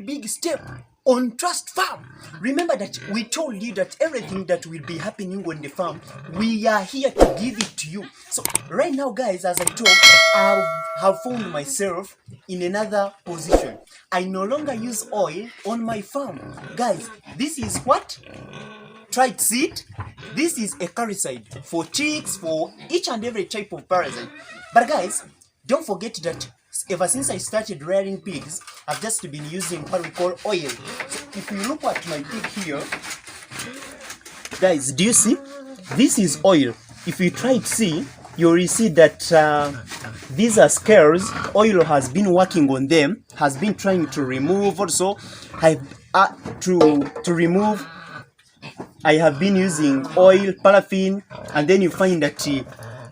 big step on Trust Farm. Remember that we told you that everything that will be happening on the farm, we are here to give it to you. So right now, guys, as I talk, I have found myself in another position. I no longer use oil on my farm. Guys, this is what? Tried seed. This is a parasite for chicks, for each and every type of parasite. But guys, don't forget that ever since I started rearing pigs, I've just been using what we call oil. So if you look at my pig here, guys, do you see? This is oil. If you try to see, you will see that these are scales. Oil has been working on them, has been trying to remove also. To remove, I have been using oil, paraffin, and then you find that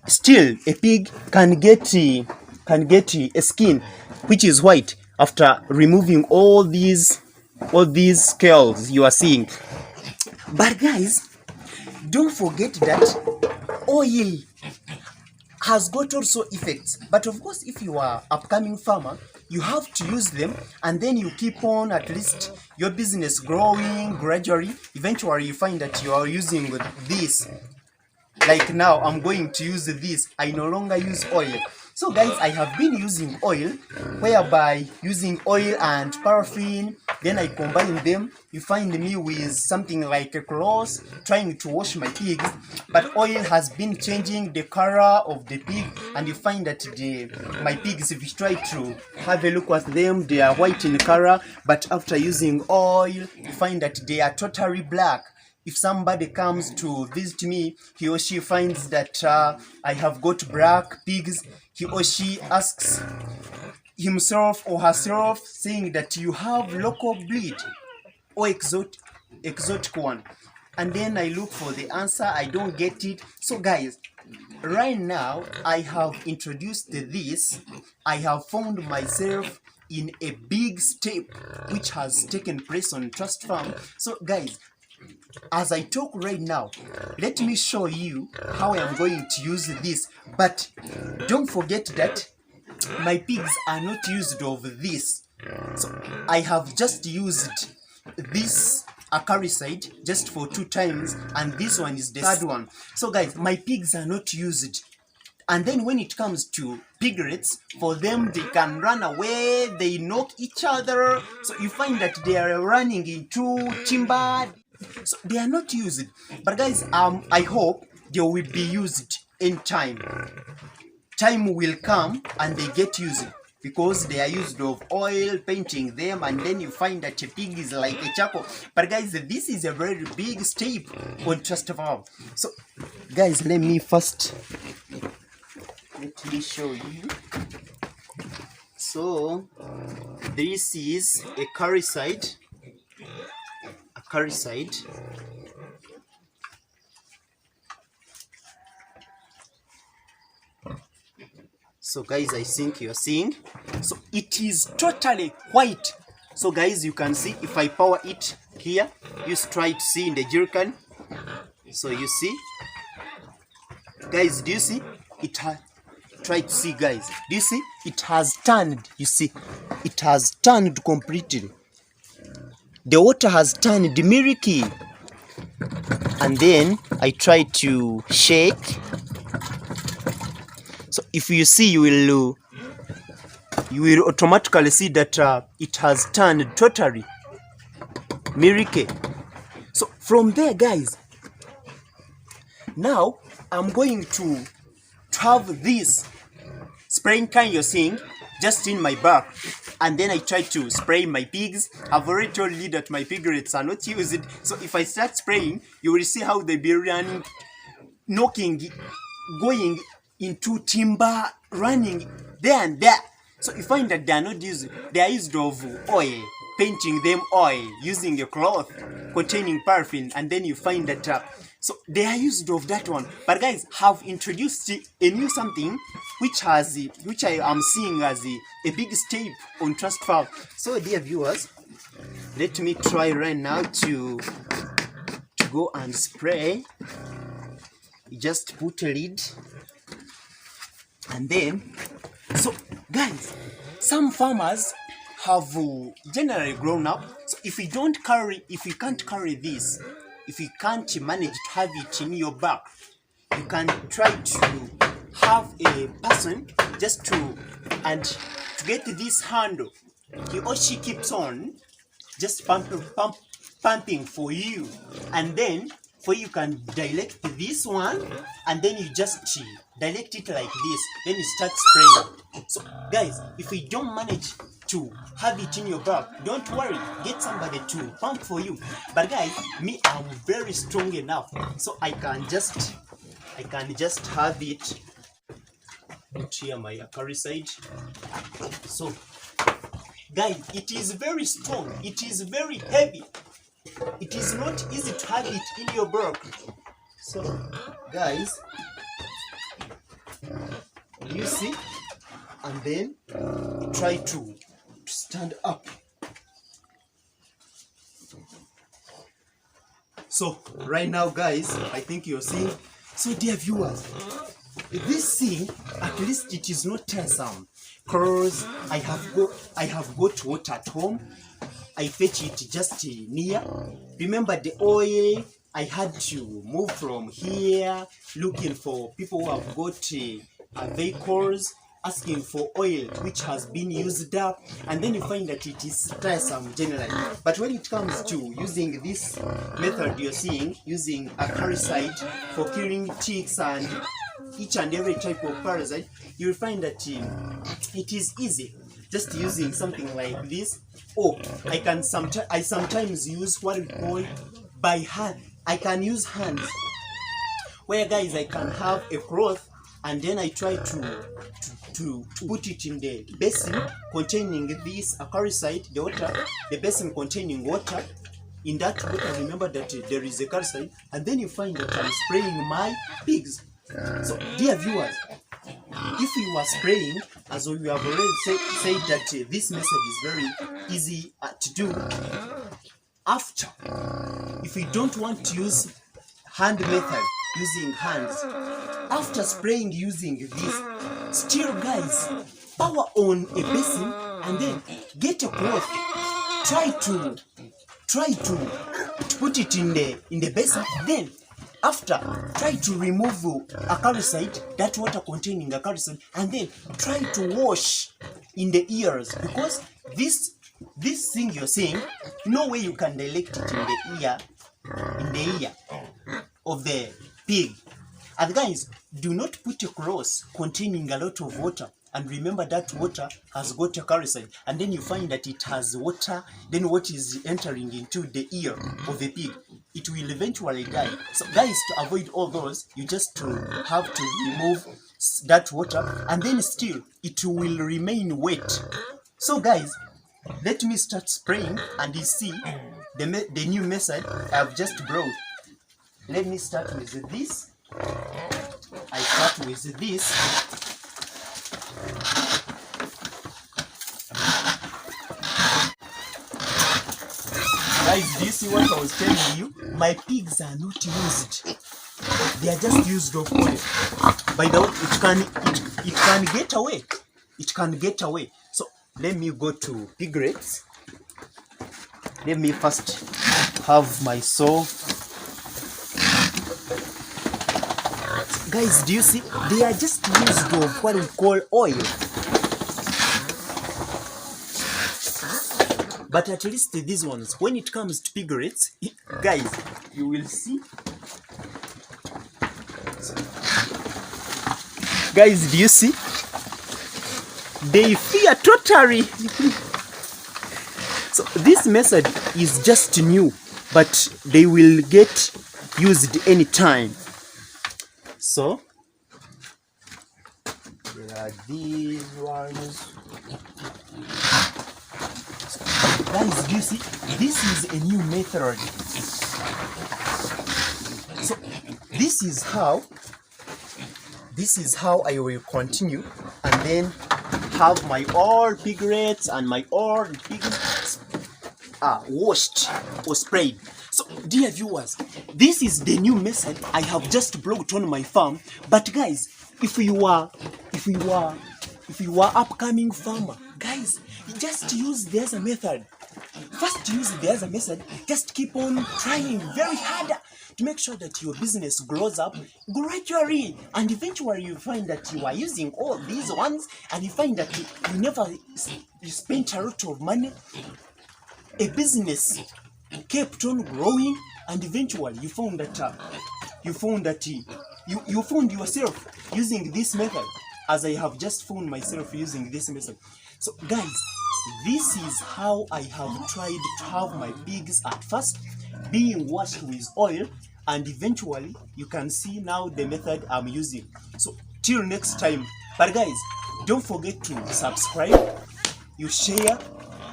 still a pig can get a skin which is white after removing all these scales you are seeing. But guys, don't forget that oil has got also effects. But of course, if you are upcoming farmer, you have to use them, and then you keep on at least your business growing gradually. Eventually you find that you are using this. Like now, I'm going to use this. I no longer use oil. So guys, I have been using oil, whereby using oil and paraffin, then I combine them. You find me with something like a cloth, trying to wash my pigs. But oil has been changing the color of the pig, and you find that my pigs, if you try to have a look at them, they are white in color. But after using oil, you find that they are totally black. If somebody comes to visit me, he or she finds that I have got black pigs, he or she asks himself or herself, saying that you have local breed or exotic one. And then I look for the answer, I don't get it. So guys, right now I have introduced this. I have found myself in a big step which has taken place on Trust Farm. So guys, as I talk right now, let me show you how I am going to use this. But don't forget that my pigs are not used of this. So I have just used this acaricide just for 2 times, and this one is the third one. So guys, my pigs are not used. And then when it comes to piglets, for them, they can run away, they knock each other. So you find that they are running into timber. So they are not used. But guys, I hope they will be used in time. Time will come and they get used, because they are used of oil, painting them, and then you find that a pig is like a charcoal. But guys, this is a very big step on Trust Farm. So guys, let me show you. So this is a parasite. So guys, I think you're seeing. So it is totally white. So guys, you can see if I power it here, you try to see in the jerrycan. So you see, guys, do you see? Try to see, guys. Do you see? It has turned. You see, it has turned completely. The water has turned milky. And then I try to shake. So if you see, you will automatically see that it has turned totally milky. So from there, guys, now I'm going to have this spraying kind you're seeing just in my back. And then I try to spray my pigs. I've already told you that my piglets are not used. So if I start spraying, you will see how they be running, knocking, going into timber, running there and there. So you find that they are not used. They are used of oil, painting them oil, using a cloth containing paraffin, and then you find that so they are used of that one. But guys, have introduced a new something which I am seeing as a big step on Trust Farm. So dear viewers, let me try right now to go and spray. You just put a lid, and then, so guys, some farmers have generally grown up. So if you can't carry this, if you can't manage to have it in your bag, you can try to have a person just to get this handle. He or she keeps on just pumping for you, and then for you can direct this one, and then you just direct it like this, then you start spraying. So guys, if you don't manage to have it in your bag, don't worry, get somebody to pump for you. But guys, me, I'm very strong enough, so I can just have it. Put here my parasite. So guys, it is very strong, it is very heavy, it is not easy to have it in your bag. So guys, you see, and then try to stand up. So right now guys, I think you're seeing. So dear viewers, this thing, at least it is not tiresome, because I have got water at home. I fetch it just near. Remember the oil, I had to move from here looking for people who have got vehicles, asking for oil which has been used up, and then you find that it is tiresome generally. But when it comes to using this method you're seeing, using a parasite for killing ticks and each and every type of parasite, you'll find that it is easy just using something like this. Or I sometimes use what we call by hand. I can use hands, where guys I can have a cloth, and then I try to put it in the basin containing this parasite, the basin containing water. In that water, remember that there is a parasite, and then you find that I'm spraying my pigs. So dear viewers, if you are spraying, as we have already said that this method is very easy to do. After, if you don't want to use hand method, using hands, after spraying using this, still guys, power on a basin and then get a cloth, try to put it in the basin, then after try to remove a parasite, that water containing a parasite, and then try to wash in the ears, because this thing you're seeing, no way you can dilate it in the ear of the pig. And guys, do not put a cloth containing a lot of water, and remember that water has got a parasite, and then you find that it has water, then what is entering into the ear of the pig, it will eventually die. So guys, to avoid all those, you just have to remove that water, and then still it will remain wet. So guys, let me start spraying, and you see the new method I've just brought. Let me start with this. I start with this. Guys, do you see what I was telling you? My pigs are not used. They are just used of oil. By the way, it can get away. It can get away. So let me go to piglets. Let me first have my saw. Guys, do you see? They are just used of what we call oil. But at least these ones, when it comes to piglets, guys, you will see. Guys, do you see? They fear totally. So this method is just new, but they will get used anytime. So there are these ones. Guys, do you see? This is a new method. So this is how I will continue, and then have my all piglets and my all pigs washed or sprayed. So dear viewers, this is the new method I have just brought on my farm. But guys, if you are upcoming farmer, guys, just use the other method. First use the other method, just keep on trying very hard to make sure that your business grows up gradually, and eventually you find that you are using all these ones and you find that you spent a lot of money. A business kept on growing, and eventually you found yourself using this method, as I have just found myself using this method. So guys, this is how I have tried to have my pigs at first being washed with oil, and eventually you can see now the method I'm using. So till next time, but guys, don't forget to subscribe, you share,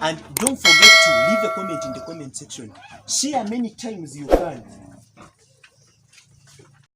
and don't forget to leave a comment in the comment section. Share many times you can.